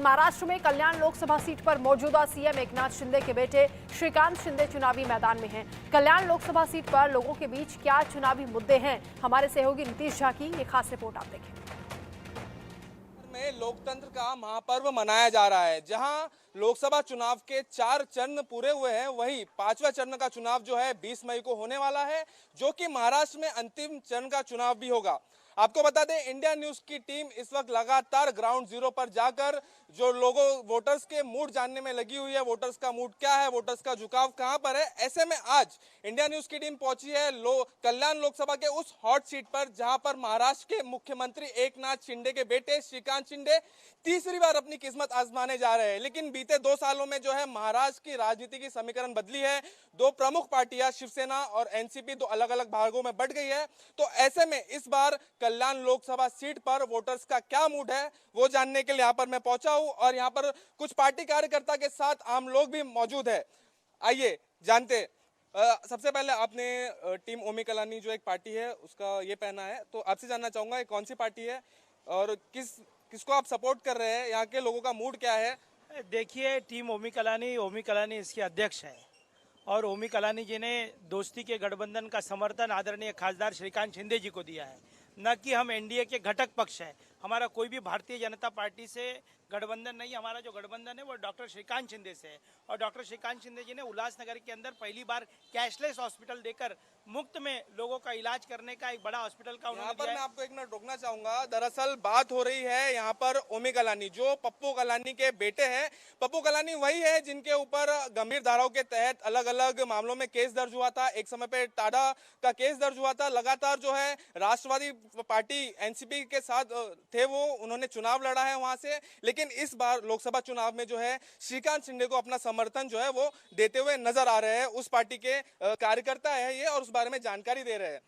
महाराष्ट्र में कल्याण लोकसभा सीट पर मौजूदा सीएम एकनाथ शिंदे के बेटे श्रीकांत शिंदे चुनावी मैदान में हैं। कल्याण लोकसभा सीट पर लोगों के बीच क्या चुनावी मुद्दे हैं, हमारे सहयोगी नीतीश झा की ये खास रिपोर्ट आप देखें। में लोकतंत्र का महापर्व मनाया जा रहा है। जहां लोकसभा चुनाव के 4 चरण पूरे हुए हैं, वहीं 5वां चरण का चुनाव जो है 20 मई को होने वाला है, जो कि महाराष्ट्र में अंतिम चरण का चुनाव भी होगा। आपको बता दें, इंडिया न्यूज की टीम इस वक्त लगातार ग्राउंड जीरो पर जाकर जो लोगों वोटर्स के मूड जानने में लगी हुई है। वोटर्स का मूड क्या है, वोटर्स का झुकाव कहां पर है। ऐसे में आज इंडिया न्यूज की टीम पहुंची है कल्याण लोकसभा के उस हॉट सीट पर, जहां पर महाराष्ट्र के मुख्यमंत्री एकनाथ शिंदे के बेटे श्रीकांत शिंदे तीसरी बार अपनी किस्मत आजमाने जा रहे हैं। लेकिन बीते 2 सालों में जो है महाराष्ट्र की राजनीति की समीकरण बदली है। 2 प्रमुख पार्टियां शिवसेना और एनसीपी 2 अलग अलग भागों में बंट गई है। तो ऐसे में इस बार कल्याण लोकसभा सीट पर वोटर्स का क्या मूड है, वो जानने के लिए यहाँ पर मैं पहुंचा हूं और यहाँ पर कुछ पार्टी कार्यकर्ता के साथ आम लोग भी मौजूद है। आइए जानते। सबसे पहले आपने टीम ओमी कलानी जो एक पार्टी है उसका ये पहना है, तो आपसे जानना चाहूंगा ये कौन सी पार्टी है और किसको आप सपोर्ट कर रहे हैं, यहाँ के लोगों का मूड क्या है? देखिए, टीम ओमी कलानी इसके अध्यक्ष है और ओमी कलानी जी ने दोस्ती के गठबंधन का समर्थन आदरणीय खासदार श्रीकांत शिंदे जी को दिया है, न कि हम एनडीए के घटक पक्ष है। हमारा कोई भी भारतीय जनता पार्टी से गठबंधन नहीं। हमारा जो गठबंधन है वो डॉक्टर श्रीकांत शिंदे से है और डॉक्टर श्रीकांत शिंदे जी ने उल्लासनगर के अंदर पहली बार कैशलेस हॉस्पिटल देकर मुफ्त में लोगों का इलाज करने का एक बड़ा हॉस्पिटल का यहाँ पर मैं आपको एक मिनट रोकना चाहूंगा। दरअसल बात हो रही है यहाँ पर ओमी कलानी, जो पप्पू कलानी के बेटे हैं। पप्पू कलानी वही है जिनके ऊपर गंभीर धाराओं के तहत अलग अलग मामलों में केस दर्ज हुआ था। एक समय पे टाडा का केस दर्ज हुआ था। लगातार जो है राष्ट्रवादी पार्टी एनसीपी के साथ थे, वो उन्होंने चुनाव लड़ा है वहां से। लेकिन इस बार लोकसभा चुनाव में जो है श्रीकांत शिंदे को अपना समर्थन जो है वो देते हुए नजर आ रहे हैं। उस पार्टी के कार्यकर्ता है ये और उस बारे में जानकारी दे रहे हैं।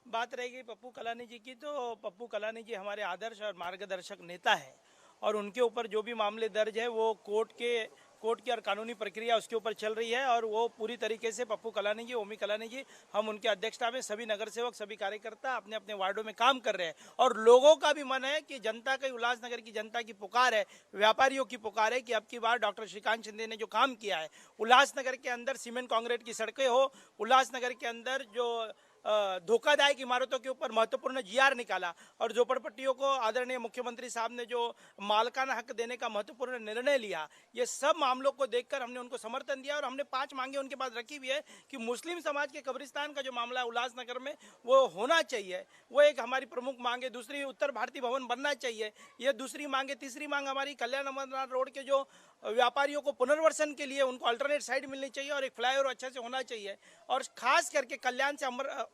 बात रहेगी पप्पू कलानी जी की, तो पप्पू कलानी जी हमारे आदर्श और मार्गदर्शक नेता है और उनके ऊपर जो भी मामले दर्ज है वो कोर्ट की और कानूनी प्रक्रिया उसके ऊपर चल रही है और वो पूरी तरीके से पप्पू कलानी जी, ओमी कलानी जी, हम उनके अध्यक्षता में सभी नगर सेवक, सभी कार्यकर्ता अपने अपने वार्डों में काम कर रहे हैं और लोगों का भी मन है कि जनता का, उल्लासनगर की जनता की पुकार है, व्यापारियों की पुकार है कि अब की बार डॉक्टर श्रीकांत शिंदे ने जो काम किया है, उल्लासनगर के अंदर सीमेंट कांक्रीट की सड़कें हो, उल्लासनगर के अंदर जो धोखादायक इमारतों के ऊपर महत्वपूर्ण जीआर निकाला और झोपड़पट्टियों को आदरणीय मुख्यमंत्री साहब ने जो मालिकाना हक देने का महत्वपूर्ण निर्णय लिया, ये सब मामलों को देखकर हमने उनको समर्थन दिया और हमने 5 मांगे उनके पास रखी हुई है कि मुस्लिम समाज के कब्रिस्तान का जो मामला है उल्लासनगर में वो होना चाहिए, वो एक हमारी प्रमुख मांग है। दूसरी, उत्तर भारतीय भवन बनना चाहिए, ये दूसरी मांग है। तीसरी मांग हमारी कल्याण अमरनाथ रोड के जो व्यापारियों को पुनर्वसन के लिए उनको अल्टरनेट साइड मिलनी चाहिए और एक फ्लाईओवर अच्छे से होना चाहिए और खास करके कल्याण से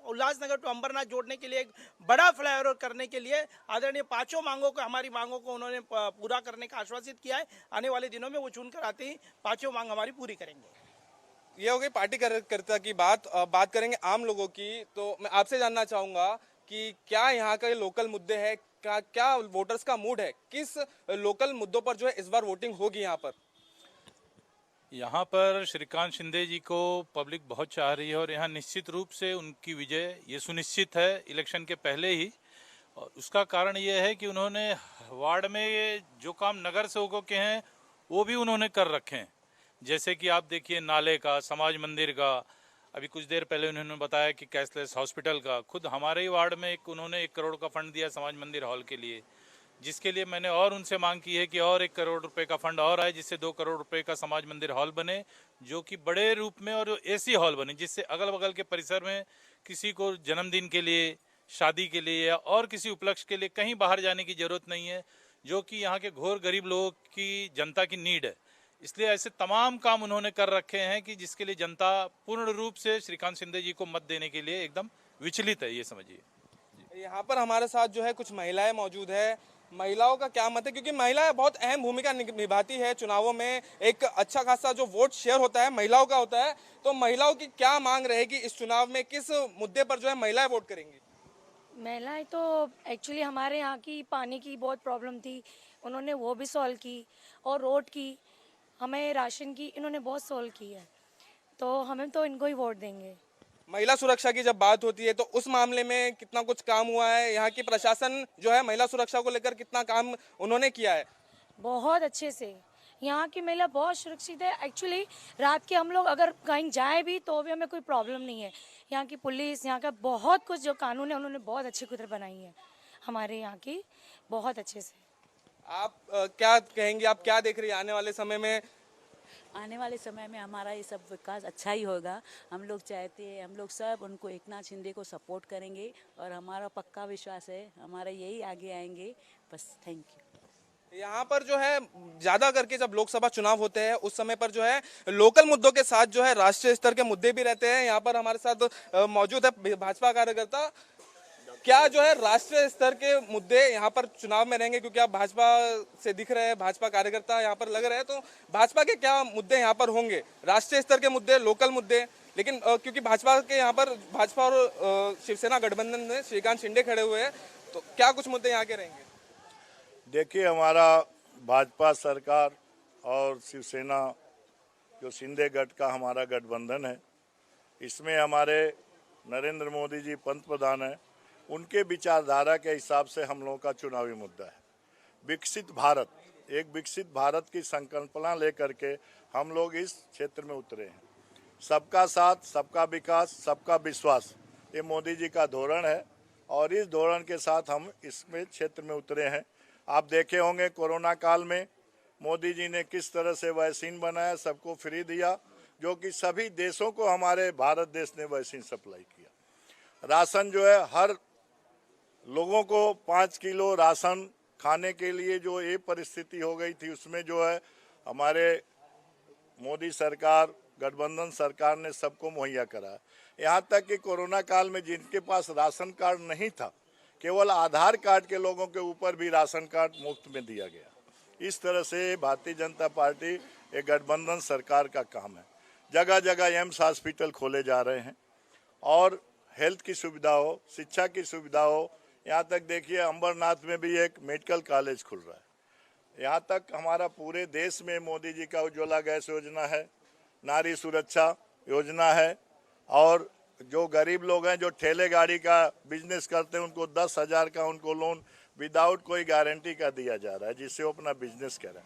उल्लासनगर टू अंबरनाथ जोड़ने के लिए एक बड़ा फ्लाईओवर करने के लिए आदरणीय 5 मांगों को, हमारी मांगों को उन्होंने पूरा करने का आश्वासित किया है। आने वाले दिनों में वो चुनकर आते ही 5 मांग हमारी पूरी करेंगे। ये हो गई पार्टी कार्यकर्ता की बात करेंगे आम लोगों की। तो मैं आपसे जानना चाहूंगा कि क्या यहाँ के लोकल मुद्दे हैं, क्या वोटर्स का मूड है, किस लोकल मुद्दों पर जो है इस बार वोटिंग होगी? यहाँ पर श्रीकांत शिंदे जी को पब्लिक बहुत चाह रही है और यहाँ निश्चित रूप से उनकी विजय ये सुनिश्चित है इलेक्शन के पहले ही। और उसका कारण ये है कि उन्होंने वार्ड में जो काम नगर सेवकों के हैं वो भी उन्होंने कर रखे हैं। जैसे कि आप देखिए, नाले का, समाज मंदिर का, अभी कुछ देर पहले उन्होंने बताया कि कैशलेस हॉस्पिटल का, खुद हमारे ही वार्ड में उन्होंने 1 करोड़ का फंड दिया समाज मंदिर हॉल के लिए, जिसके लिए मैंने और उनसे मांग की है कि और 1 करोड़ रुपए का फंड और आए, जिससे 2 करोड़ रुपए का समाज मंदिर हॉल बने, जो कि बड़े रूप में और एसी हॉल बने, जिससे अगल बगल के परिसर में किसी को जन्मदिन के लिए, शादी के लिए या और किसी उपलक्ष्य के लिए कहीं बाहर जाने की जरूरत नहीं है, जो कि यहाँ के घोर गरीब लोगों की, जनता की नीड है। इसलिए ऐसे तमाम काम उन्होंने कर रखे हैं कि जिसके लिए जनता पूर्ण रूप से श्रीकांत शिंदे जी को मत देने के लिए एकदम विचलित है, ये समझिए। यहाँ पर हमारे साथ जो है कुछ महिलाएं मौजूद है। महिलाओं का क्या मत है, क्योंकि महिलाएं बहुत अहम भूमिका निभाती है चुनावों में। एक अच्छा खासा जो वोट शेयर होता है महिलाओं का होता है। तो महिलाओं की क्या मांग रहेगी इस चुनाव में, किस मुद्दे पर जो है महिलाएं वोट करेंगी? महिलाएं तो एक्चुअली हमारे यहाँ की पानी की बहुत प्रॉब्लम थी, उन्होंने वो भी सॉल्व की और रोड की, हमें राशन की, इन्होंने बहुत सॉल्व की है, तो हमें तो इनको ही वोट देंगे। महिला सुरक्षा की जब बात होती है तो उस मामले में कितना कुछ काम हुआ है? यहाँ की प्रशासन जो है महिला सुरक्षा को लेकर कितना काम उन्होंने किया है? बहुत अच्छे से। यहाँ की महिला बहुत सुरक्षित है। एक्चुअली रात के हम लोग अगर कहीं जाए भी तो भी हमें कोई प्रॉब्लम नहीं है। यहाँ की पुलिस, यहाँ का बहुत कुछ जो कानून है उन्होंने बहुत अच्छी तरह बनाई है हमारे यहाँ की, बहुत अच्छे से। आप क्या कहेंगे, आप क्या देख रही हैं आने वाले समय में? आने वाले समय में हमारा ये सब विकास अच्छा ही होगा। हम लोग चाहते हैं, हम लोग सब उनको एकनाथ शिंदे को सपोर्ट करेंगे और हमारा पक्का विश्वास है हमारा यही आगे आएंगे। बस थैंक यू। यहाँ पर जो है ज्यादा करके जब लोकसभा चुनाव होते हैं उस समय पर जो है लोकल मुद्दों के साथ जो है राष्ट्रीय स्तर के मुद्दे भी रहते हैं। यहाँ पर हमारे साथ मौजूद है भाजपा कार्यकर्ता। क्या जो है राष्ट्रीय स्तर के मुद्दे यहाँ पर चुनाव में रहेंगे, क्योंकि आप भाजपा से दिख रहे हैं, भाजपा कार्यकर्ता यहाँ पर लग रहे हैं, तो भाजपा के क्या मुद्दे यहाँ पर होंगे? राष्ट्रीय स्तर के मुद्दे, लोकल मुद्दे, लेकिन क्योंकि भाजपा के यहाँ पर भाजपा और शिवसेना गठबंधन में श्रीकांत शिंदे खड़े हुए हैं, तो क्या कुछ मुद्दे यहाँ के रहेंगे? देखिए, हमारा भाजपा सरकार और शिवसेना जो शिंदे गठ का हमारा गठबंधन है, इसमें हमारे नरेंद्र मोदी जी पंत प्रधान हैं। उनके विचारधारा के हिसाब से हम लोगों का चुनावी मुद्दा है विकसित भारत। एक विकसित भारत की संकल्पना लेकर के हम लोग इस क्षेत्र में उतरे हैं। सबका साथ, सबका विकास, सबका विश्वास, ये मोदी जी का धोरण है और इस धोरण के साथ हम इसमें क्षेत्र में उतरे हैं। आप देखे होंगे कोरोना काल में मोदी जी ने किस तरह से वैक्सीन बनाया, सबको फ्री दिया, जो कि सभी देशों को हमारे भारत देश ने वैक्सीन सप्लाई किया। राशन जो है हर लोगों को 5 किलो राशन खाने के लिए जो ये परिस्थिति हो गई थी, उसमें जो है हमारे मोदी सरकार, गठबंधन सरकार ने सबको मुहैया कराया। यहाँ तक कि कोरोना काल में जिनके पास राशन कार्ड नहीं था, केवल आधार कार्ड के लोगों के ऊपर भी राशन कार्ड मुफ्त में दिया गया। इस तरह से भारतीय जनता पार्टी एक गठबंधन सरकार का काम है। जगह जगह एम्स हॉस्पिटल खोले जा रहे हैं और हेल्थ की सुविधा हो, शिक्षा की सुविधा हो। यहाँ तक देखिए अंबरनाथ में भी एक मेडिकल कॉलेज खुल रहा है। यहाँ तक हमारा पूरे देश में मोदी जी का उज्ज्वला गैस योजना है, नारी सुरक्षा योजना है, और जो गरीब लोग हैं जो ठेले गाड़ी का बिजनेस करते हैं उनको 10,000 का उनको लोन विदाउट कोई गारंटी का दिया जा रहा है, जिससे वो अपना बिजनेस करें।